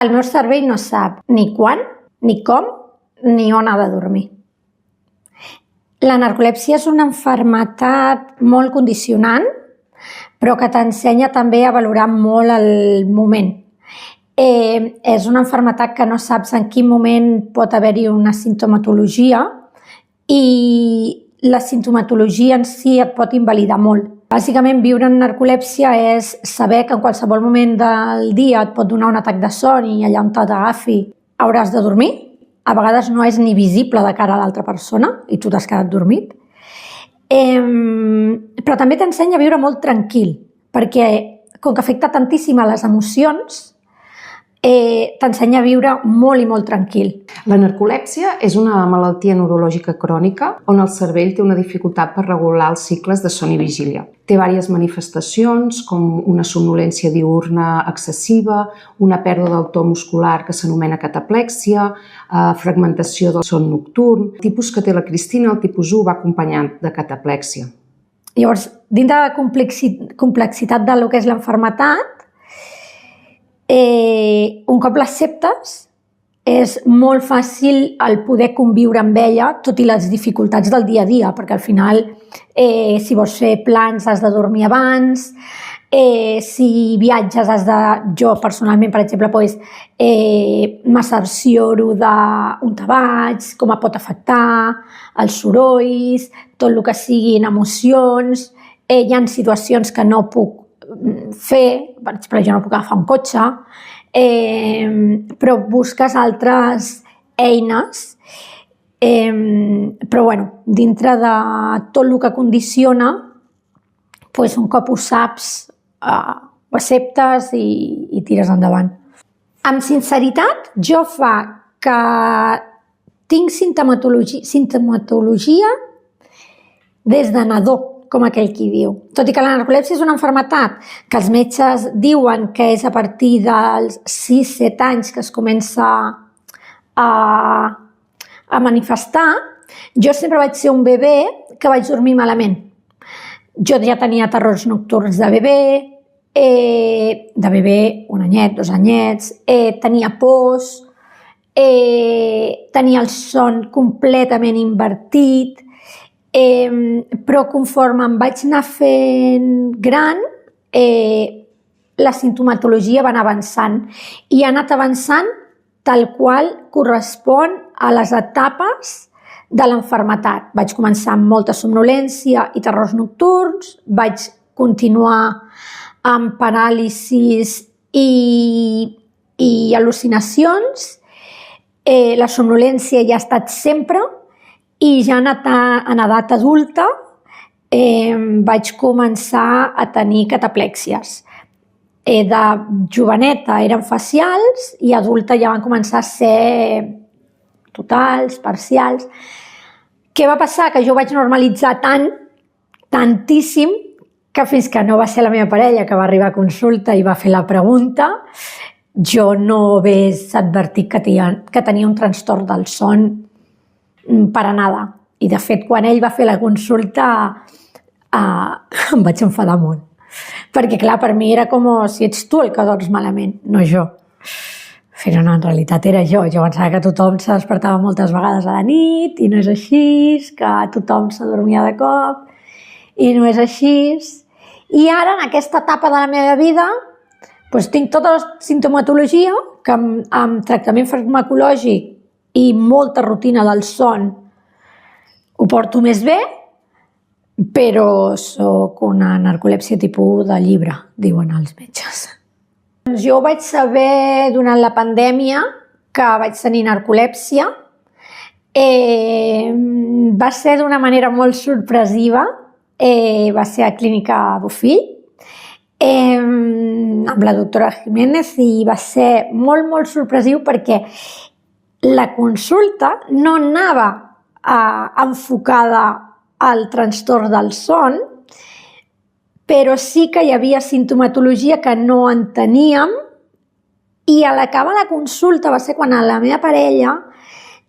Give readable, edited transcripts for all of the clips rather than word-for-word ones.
El meu cervell no sap ni quan, ni com, ni on ha de dormir. La narcolèpsia és una malaltia molt condicionant, però que t'ensenya també a valorar molt el moment. És una malaltia que no saps en quin moment pot haver-hi una simptomatologia i la simptomatologia en si et pot invalidar molt. Bàsicament, viure en narcolèpsia és saber que en qualsevol moment del dia et pot donar un atac de son i allà on t'agafi hauràs de dormir. A vegades no és ni visible de cara a l'altra persona i tu t'has quedat dormit. Però també t'ensenya a viure molt tranquil, perquè com que afecta tantíssim a les emocions, t'ensenya a viure molt i molt tranquil. La narcolèpsia és una malaltia neurològica crònica on el cervell té una dificultat per regular els cicles de son i vigília. Té diverses manifestacions, com una somnolència diürna excessiva, una pèrdua del to muscular que s'anomena cataplèxia, fragmentació del son nocturn. El tipus que té la Cristina, el tipus 1, va acompanyat de cataplèxia. Llavors, dintre de la complexitat del que és l'enfermetat, un cop l'acceptes, és molt fàcil el poder conviure amb ella, tot i les dificultats del dia a dia, perquè al final, si vols fer plans, has de dormir abans, si viatges has de... Jo, personalment, per exemple, m'ascercioro d'on te vaig, com et pot afectar, els sorolls, tot el que siguin emocions. Hi ha situacions que no puc fer, per exemple, jo no puc agafar un cotxe, però busques altres eines, però dintre de tot el que condiciona, un cop ho saps, ho acceptes i tires endavant. Amb sinceritat, jo fa que tinc simptomatologia des de nadó, com aquell qui diu. Tot i que la narcolèpsia és una malaltia que els metges diuen que és a partir dels 6-7 anys que es comença a manifestar, jo sempre vaig ser un bebè que vaig dormir malament. Jo ja tenia terrors nocturns de bebè, un anyet, 2 anyets, tenia pors, tenia el son completament invertit, però conforme em vaig anar fent gran, la simptomatologia va anar avançant i ha anat avançant tal qual correspon a les etapes de l'enfermetat. Vaig començar amb molta somnolència i terrors nocturns, vaig continuar amb paràlisis i al·lucinacions, la somnolència ja ha estat sempre. I ja en edat adulta vaig començar a tenir cataplèxies. De joveneta eren facials i adulta ja van començar a ser totals, parcials. Què va passar? Que jo vaig normalitzar tantíssim, que fins que no va ser la meva parella que va arribar a consulta i va fer la pregunta, jo no hagués advertit que tenia un trastorn del son per a nada. I de fet, quan ell va fer la consulta em vaig enfadar molt. Perquè clar, per mi era com si ets tu el que dors malament, no jo. Però no, en realitat era jo. Jo pensava que tothom se despertava moltes vegades a la nit i no és així, que tothom s'adormia de cop i no és així. I ara, en aquesta etapa de la meva vida, tinc tota la simptomatologia que amb tractament farmacològic i molta rutina del son ho porto més bé, però soc una narcolèpsia tipus 1 de llibre, diuen els metges. Jo vaig saber durant la pandèmia que vaig tenir narcolèpsia. Va ser d'una manera molt sorpresiva, va ser a Clínica Bofill, amb la doctora Jiménez, i va ser molt, molt sorpresiu perquè la consulta no anava enfocada al trastorn del son, però sí que hi havia simptomatologia que no enteníem i a l'acabar la consulta va ser quan a la meva parella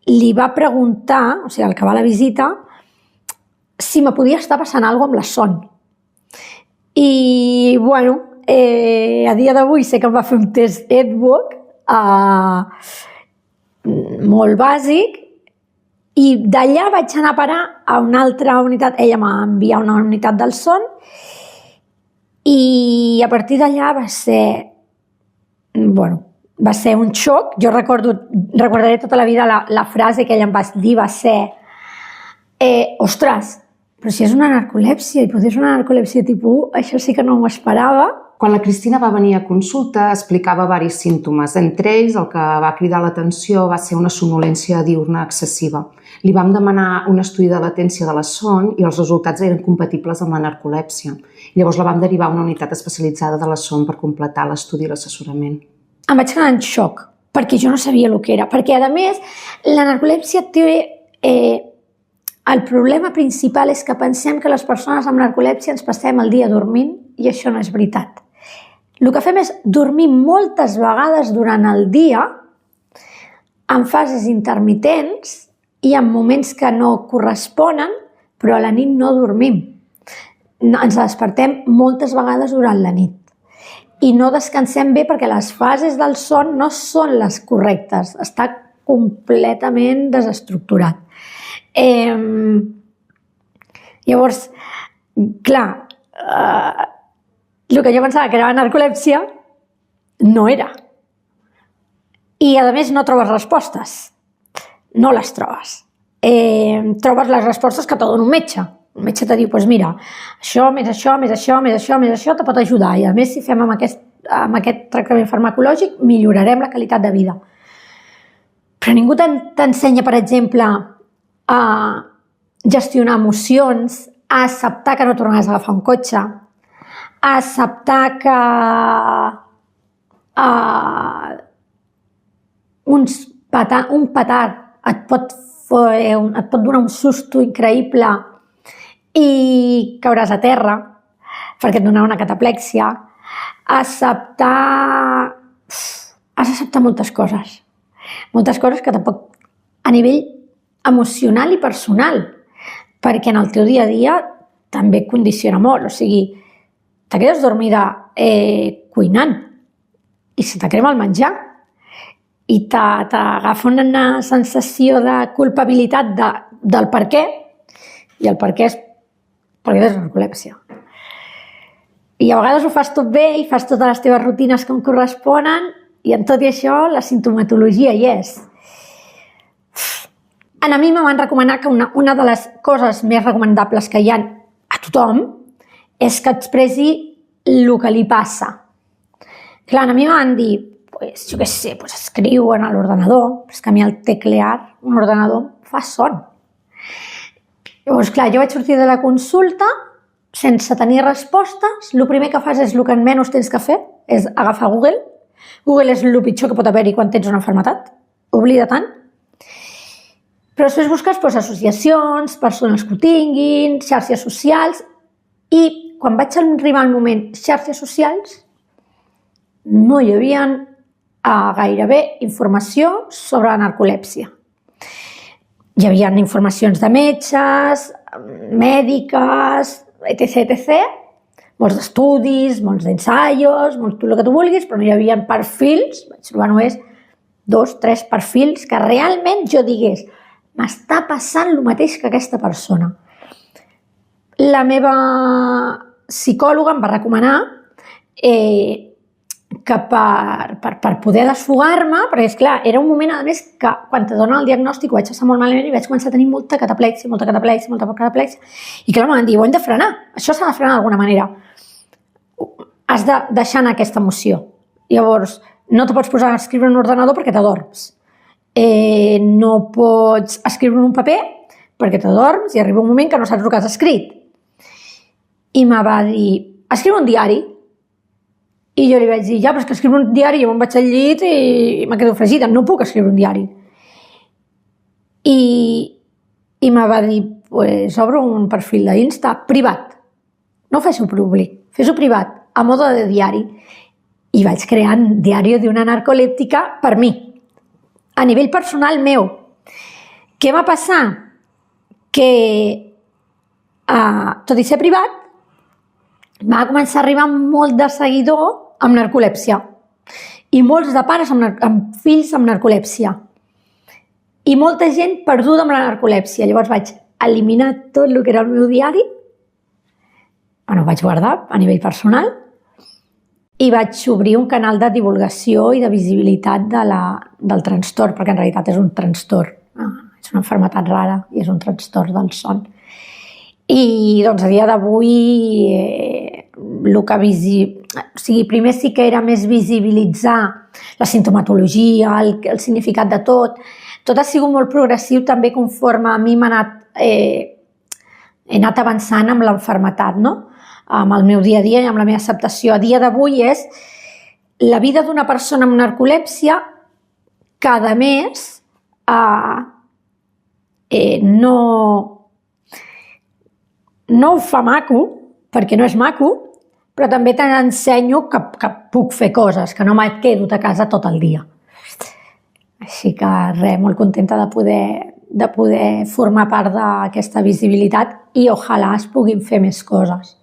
li va preguntar, o sigui, al acabar la visita, si me podia estar passant alguna cosa amb la son. I, a dia d'avui sé que em va fer un test EDVOC molt bàsic, i d'allà vaig anar a parar a una altra unitat. Ella m'ha enviat a una unitat del son i a partir d'allà va ser un xoc. Jo recordaré tota la vida la frase que ella em va dir, va ser ostres, però si és una narcolèpsia i potser és una narcolèpsia tipus 1, això sí que no m'ho esperava. Quan la Cristina va venir a consulta explicava diversos símptomes. Entre ells, el que va cridar l'atenció va ser una somnolència diürna excessiva. Li vam demanar un estudi de latència de la son i els resultats eren compatibles amb la narcolèpsia. Llavors la vam derivar a una unitat especialitzada de la son per completar l'estudi i l'assessorament. Em vaig quedar en xoc, perquè jo no sabia el que era. Perquè, a més, la narcolèpsia té... el problema principal és que pensem que les persones amb narcolèpsia ens passem el dia dormint i això no és veritat. El que fem és dormir moltes vegades durant el dia en fases intermitents i en moments que no corresponen, però a la nit no dormim. Ens despertem moltes vegades durant la nit i no descansem bé perquè les fases del son no són les correctes. Està completament desestructurat. Llavors, clar, el que jo pensava que era narcolèpsia no era. I, a més, no trobes respostes. No les trobes. Trobes les respostes que te dona un metge. Un metge te diu, doncs mira, això, més això, més això, més això, més això, te pot ajudar. I, a més, si fem amb aquest tractament farmacològic, millorarem la qualitat de vida. Però ningú t'ensenya, per exemple, a gestionar emocions, a acceptar que no tornaràs a agafar un cotxe, a acceptar que un petard et pot donar un susto increïble i cauràs a terra perquè et donarà una cataplèxia. Has d'acceptar moltes coses que tampoc a nivell emocional i personal, perquè en el teu dia a dia també condiciona molt. O sigui, te quedes dormida cuinant i se te crema el menjar i t'agafa una sensació de culpabilitat del per què, i el per què és perquè tens narcolèpsia. I a vegades ho fas tot bé i fas totes les teves rutines com corresponen i en tot i això la simptomatologia hi és. A mi me van recomanar que una de les coses més recomanables que hi ha a tothom és que expressi el que li passa. Clar, a mi me van dir, jo què sé, escriu en l'ordenador, però és que a mi el teclear un ordenador fa son. Llavors, clar, jo vaig sortir de la consulta sense tenir respostes. El primer que fas és el que menys tens que fer, és agafar Google. Google és el pitjor que pot haver-hi quan tens una malaltia. Oblida tant. Però després busques associacions, persones que ho tinguin, xarxes socials, i quan vaig arribar al moment xarxes socials, no hi havia gairebé informació sobre la narcolèpsia. Hi havia informacions de metges, mèdiques, etc., molts d'estudis, molts d'ensaios, tot el que tu vulguis, però no hi havia perfils, vaig trobar només 2 o 3 perfils que realment jo digués m'està passant el mateix que aquesta persona. La meva psicòloga em va recomanar que per poder desfogar-me, perquè esclar, era un moment a més que quan te donen el diagnòstic ho vaig passar molt malament i vaig començar a tenir molta cataplèxia, i clar, m'han dit, ho hem de frenar, això s'ha de frenar d'alguna manera. Has de deixar anar aquesta emoció. Llavors, no te pots posar a escriure en un ordenador perquè t'adorms. No pots escriure en un paper perquè t'adorms i arriba un moment que no saps el que has escrit. I me va dir, escriu un diari. I jo li vaig dir, ja, però és que escriure un diari, jo me'n vaig al llit i me quedo fregida, no puc escriure un diari. I me va dir, pues obro un perfil d'Insta privat. No ho fes-ho públic, fes-ho privat, a modo de diari. I vaig crear un diari d'una narcolèptica per mi, a nivell personal meu. Què va passar? Que, tot i ser privat, va començar a arribar molt de seguidor amb narcolèpsia. i molts de pares amb fills amb narcolèpsia. I molta gent perduda amb la narcolèpsia. Llavors vaig eliminar tot el que era el meu diari, ho vaig guardar a nivell personal, i vaig obrir un canal de divulgació i de visibilitat del trastorn, perquè en realitat és un trastorn, és una malaltia rara i és un trastorn del son. I doncs a dia d'avui primer sí que era més visibilitzar la sintomatologia, el significat de tot. Tot ha sigut molt progressiu també conforme a mi he anat avançant amb la malaltia, no? Amb el meu dia a dia i amb la meva acceptació. A dia d'avui és la vida d'una persona amb narcolèpsia cada mes no ho fa maco, perquè no és maco, però també t'ensenyo que puc fer coses, que no me quedo a casa tot el dia. Així que res, molt contenta de poder formar part d'aquesta visibilitat i ojalà es puguin fer més coses.